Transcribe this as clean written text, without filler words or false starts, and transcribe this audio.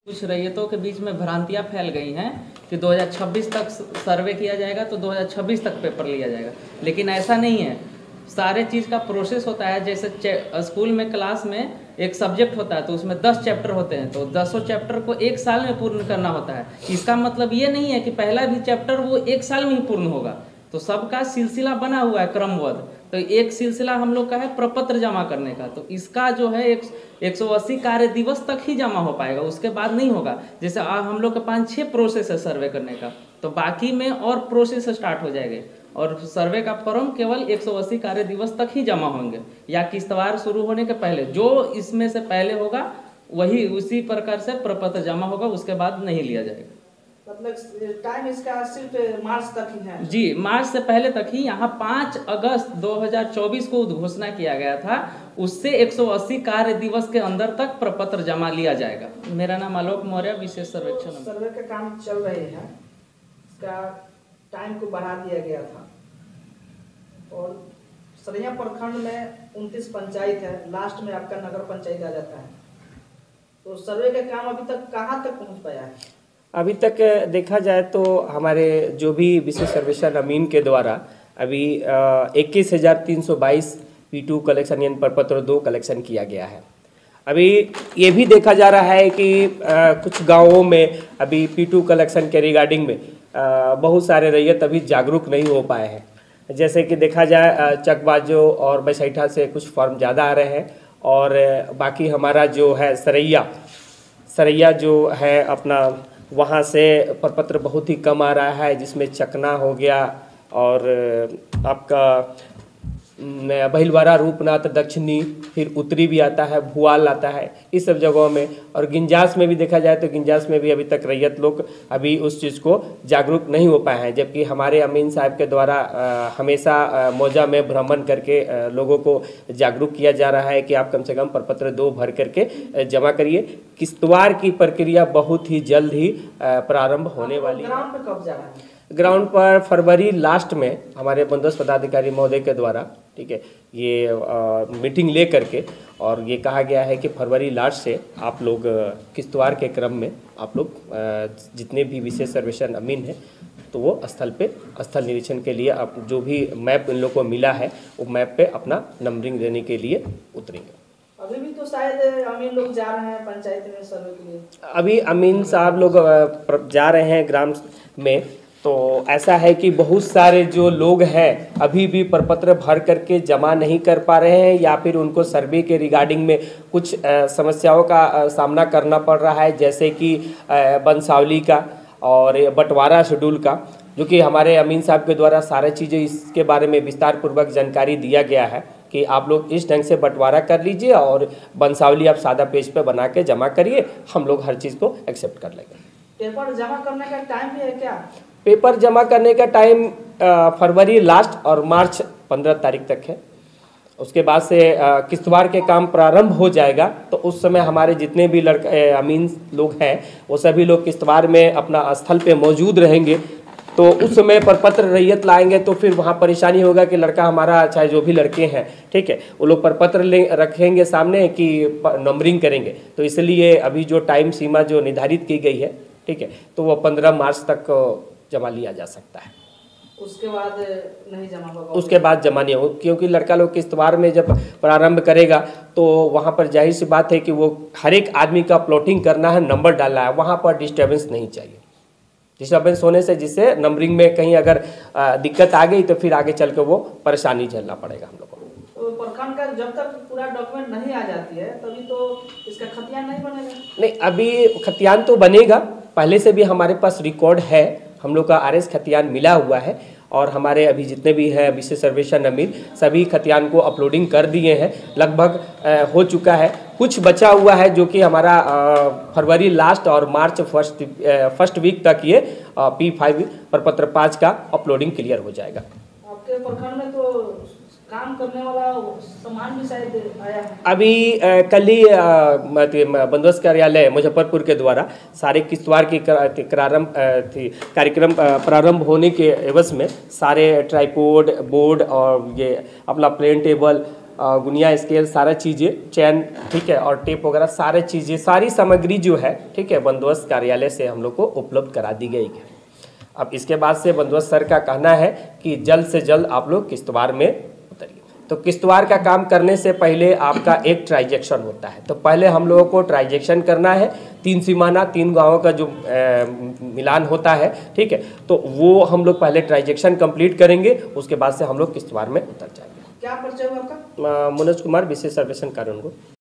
कुछ रैयतों के बीच में भ्रांतियां फैल गई हैं कि 2026 तक सर्वे किया जाएगा तो 2026 तक पेपर लिया जाएगा, लेकिन ऐसा नहीं है। सारे चीज़ का प्रोसेस होता है। जैसे स्कूल में क्लास में एक सब्जेक्ट होता है तो उसमें 10 चैप्टर होते हैं, तो 10 चैप्टर को एक साल में पूर्ण करना होता है। इसका मतलब ये नहीं है कि पहला भी चैप्टर वो एक साल में ही पूर्ण होगा। तो सबका सिलसिला बना हुआ है क्रमबद्ध। तो एक सिलसिला हम लोग का है प्रपत्र जमा करने का, तो इसका जो है 180 कार्य दिवस तक ही जमा हो पाएगा, उसके बाद नहीं होगा। जैसे हम लोग के 5-6 प्रोसेस है सर्वे करने का, तो बाकी में और प्रोसेस स्टार्ट हो जाएंगे और सर्वे का फॉर्म केवल 180 कार्य दिवस तक ही जमा होंगे, या किस्तवार शुरू होने के पहले जो इसमें से पहले होगा वही उसी प्रकार से प्रपत्र जमा होगा, उसके बाद नहीं लिया जाएगा। मतलब टाइम इसका सिर्फ मार्च तक ही है? जी, मार्च से पहले तक ही। यहाँ 5 अगस्त 2024 को घोषणा किया गया था, उससे 180 कार्य दिवस के अंदर तक प्रपत्र जमा लिया जाएगा। मेरा नाम आलोक मौर्य, विशेष सर्वेक्षण। सर्वे का काम चल रहे हैं, इसका टाइम को बढ़ा दिया गया था और सरैया प्रखंड में 29 पंचायत है, लास्ट में आपका नगर पंचायत आ जाता है। तो सर्वे का काम अभी तक कहाँ तक पहुँच पाया है? अभी तक देखा जाए तो हमारे जो भी विशेष सर्वेक्षण अमीन के द्वारा अभी 21,322 P2 कलेक्शन यानी प्रपत्र 2 कलेक्शन किया गया है। अभी ये भी देखा जा रहा है कि कुछ गांवों में अभी P2 कलेक्शन के रिगार्डिंग में बहुत सारे रैयत अभी जागरूक नहीं हो पाए हैं। जैसे कि देखा जाए चकबाजो और बैसैठा से कुछ फॉर्म ज़्यादा आ रहे हैं, और बाकी हमारा जो है सरैया जो है अपना वहाँ से प्रपत्र बहुत ही कम आ रहा है, जिसमें चकना हो गया और आपका बहिलवाड़ा, रूपनाथ, दक्षिणी, फिर उत्तरी भी आता है, भुआल आता है, इस सब जगहों में। और गिंजास में भी देखा जाए तो गिंजास में भी अभी तक रैयत लोग अभी उस चीज़ को जागरूक नहीं हो पाए हैं, जबकि हमारे अमीन साहब के द्वारा हमेशा मौजा में भ्रमण करके लोगों को जागरूक किया जा रहा है कि आप कम से कम प्रपत्र 2 भर करके जमा करिए। किस्तवार की प्रक्रिया बहुत ही जल्द ही प्रारंभ होने वाली है। ग्राउंड पर कब जा रहा है? ग्राउंड पर फरवरी लास्ट में हमारे बंदोबस्त पदाधिकारी महोदय के द्वारा, ठीक है, ये मीटिंग ले करके और ये कहा गया है कि फरवरी लास्ट से आप लोग किस्तवार के क्रम में आप लोग जितने भी विशेष सर्वेक्षण अमीन हैं तो वो स्थल निरीक्षण के लिए आप जो भी मैप इन लोग को मिला है वो मैप पे अपना नंबरिंग देने के लिए उतरेंगे। अभी भी तो शायद अमीन लोग जा रहे हैं पंचायत में सर्वे के लिए? अभी अमीन साहब लोग जा रहे हैं ग्राम में, तो ऐसा है कि बहुत सारे जो लोग हैं अभी भी प्रपत्र भर करके जमा नहीं कर पा रहे हैं, या फिर उनको सर्वे के रिगार्डिंग में कुछ समस्याओं का सामना करना पड़ रहा है, जैसे कि वंशावली का और बंटवारा शेड्यूल का, जो कि हमारे अमीन साहब के द्वारा सारी चीज़ें इसके बारे में विस्तार पूर्वक जानकारी दिया गया है कि आप लोग इस ढंग से बंटवारा कर लीजिए और वंशावली आप सादा पेज पे बना के जमा करिए, हम लोग हर चीज़ को एक्सेप्ट कर लेंगे। पेपर जमा करने का टाइम भी है क्या? पेपर जमा करने का टाइम फरवरी लास्ट और मार्च 15 तारीख तक है। उसके बाद से किस्तवार के काम प्रारंभ हो जाएगा, तो उस समय हमारे जितने भी अमीन लोग हैं वो सभी लोग किस्तवार में अपना स्थल पे मौजूद रहेंगे। तो उस समय प्रपत्र रैयत लाएंगे तो फिर वहाँ परेशानी होगा कि लड़का हमारा, चाहे जो भी लड़के हैं, ठीक है, वो लोग प्रपत्र रखेंगे सामने कि नंबरिंग करेंगे। तो इसलिए अभी जो टाइम सीमा जो निर्धारित की गई है, ठीक है, तो वो 15 मार्च तक जमा लिया जा सकता है। उसके बाद नहीं जमा होगा? उसके बाद जमा नहीं होगा, क्योंकि लड़का लोग किस्तवार में जब प्रारंभ करेगा तो वहाँ पर जाहिर सी बात है कि वो हर एक आदमी का प्लॉटिंग करना है, नंबर डालना है, वहाँ पर डिस्टर्बेंस नहीं चाहिए। डिस्टर्बेंस होने से जिससे नंबरिंग में कहीं अगर दिक्कत आ गई तो फिर आगे चल के वो परेशानी झेलना पड़ेगा हम लोग को। तो प्रखंड का जब तक पूरा डॉक्यूमेंट नहीं आ जाती है तभी तो इसका खतियान नहीं बनेगा? नहीं, अभी खतियान तो बनेगा, पहले से भी हमारे पास रिकॉर्ड है, हम लोग का RS खतियान मिला हुआ है और हमारे अभी जितने भी हैं विशेष सर्वेक्षण अमीन सभी खतियान को अपलोडिंग कर दिए हैं, लगभग हो चुका है। कुछ बचा हुआ है जो कि हमारा फरवरी लास्ट और मार्च फर्स्ट वीक तक ये P5 प्रपत्र 5 का अपलोडिंग क्लियर हो जाएगा। आपके प्रखंड में तो काम करने वाला सामान भी शायद आया है? अभी कल ही बंदोबस्त कार्यालय मुजफ्फरपुर के द्वारा सारे किस्तवार की कार्यक्रम प्रारंभ होने के एवज में सारे ट्राइपोड, बोर्ड और ये अपना प्लेन टेबल गुनिया स्केल सारा चीज़ें, चैन, ठीक है, और टेप वगैरह सारे चीज़ें, सारी सामग्री जो है, ठीक है, बंदोबस्त कार्यालय से हम लोग को उपलब्ध करा दी गई है। अब इसके बाद से बंदोबस्त सर का कहना है कि जल्द से जल्द आप लोग किश्तवाड़ में उतरिए। तो किश्तवाड़ का काम करने से पहले आपका एक ट्रांजैक्शन होता है, तो पहले हम लोगों को ट्रांजैक्शन करना है, 3 सीमाना 3 गाँवों का जो मिलान होता है, ठीक है, तो वो हम लोग पहले ट्रांजैक्शन कंप्लीट करेंगे, उसके बाद से हम लोग किश्तवाड़ में उतर जाएंगे। क्या परिचय हुआ आपका? मनोज कुमार, विशेष सर्वेक्षण कार्यालय।